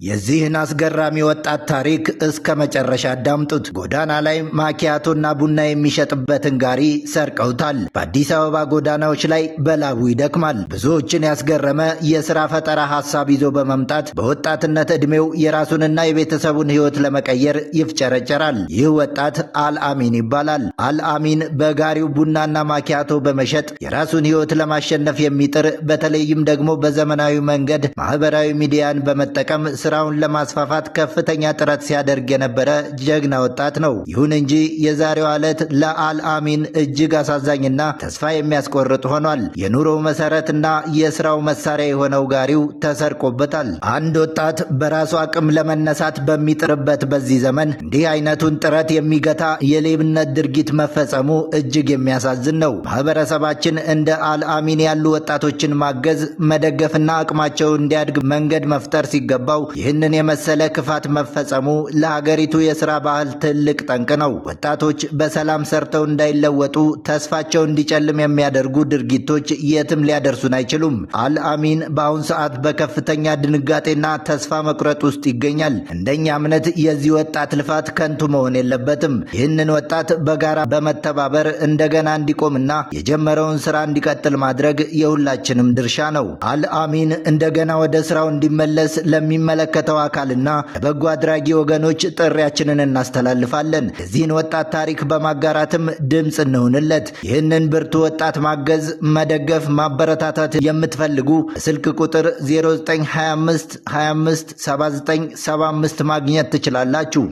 የዚህን አስገራሚ ወጣት ታሪክ እስከ መጨረሻ አዳምጡት። ጎዳና ላይ ማኪያቶና ቡና የሚሸጥበትን ጋሪ ሰርቀውታል። በአዲስ አበባ ጎዳናዎች ላይ በላቡ ይደክማል። ብዙዎችን ያስገረመ የሥራ ፈጠራ ሐሳብ ይዞ በመምጣት በወጣትነት ዕድሜው የራሱንና የቤተሰቡን ሕይወት ለመቀየር ይፍጨረጨራል። ይህ ወጣት አልአሚን ይባላል። አልአሚን በጋሪው ቡናና ማኪያቶ በመሸጥ የራሱን ሕይወት ለማሸነፍ የሚጥር በተለይም ደግሞ በዘመናዊ መንገድ ማህበራዊ ሚዲያን በመጠቀም ስራውን ለማስፋፋት ከፍተኛ ጥረት ሲያደርግ የነበረ ጀግና ወጣት ነው። ይሁን እንጂ የዛሬው ዕለት ለአልአሚን እጅግ አሳዛኝና ተስፋ የሚያስቆርጥ ሆኗል። የኑሮው መሰረትና የስራው መሳሪያ የሆነው ጋሪው ተሰርቆበታል። አንድ ወጣት በራሱ አቅም ለመነሳት በሚጥርበት በዚህ ዘመን እንዲህ አይነቱን ጥረት የሚገታ የሌብነት ድርጊት መፈጸሙ እጅግ የሚያሳዝን ነው። ማህበረሰባችን እንደ አልአሚን ያሉ ወጣቶችን ማገዝ፣ መደገፍና አቅማቸው እንዲያድግ መንገድ መፍጠር ሲገባው ይህንን የመሰለ ክፋት መፈጸሙ ለሀገሪቱ የሥራ ባህል ትልቅ ጠንቅ ነው። ወጣቶች በሰላም ሰርተው እንዳይለወጡ ተስፋቸው እንዲጨልም የሚያደርጉ ድርጊቶች የትም ሊያደርሱን አይችሉም። አልአሚን በአሁን ሰዓት በከፍተኛ ድንጋጤና ተስፋ መቁረጥ ውስጥ ይገኛል። እንደኛ እምነት የዚህ ወጣት ልፋት ከንቱ መሆን የለበትም። ይህንን ወጣት በጋራ በመተባበር እንደገና እንዲቆምና የጀመረውን ሥራ እንዲቀጥል ማድረግ የሁላችንም ድርሻ ነው። አልአሚን እንደገና ወደ ሥራው እንዲመለስ ለሚመለከተው አካልና ለበጎ አድራጊ ወገኖች ጥሪያችንን እናስተላልፋለን። የዚህን ወጣት ታሪክ በማጋራትም ድምፅ እንሆንለት። ይህንን ብርቱ ወጣት ማገዝ፣ መደገፍ፣ ማበረታታት የምትፈልጉ ስልክ ቁጥር 0925 25 79 75 ማግኘት ትችላላችሁ።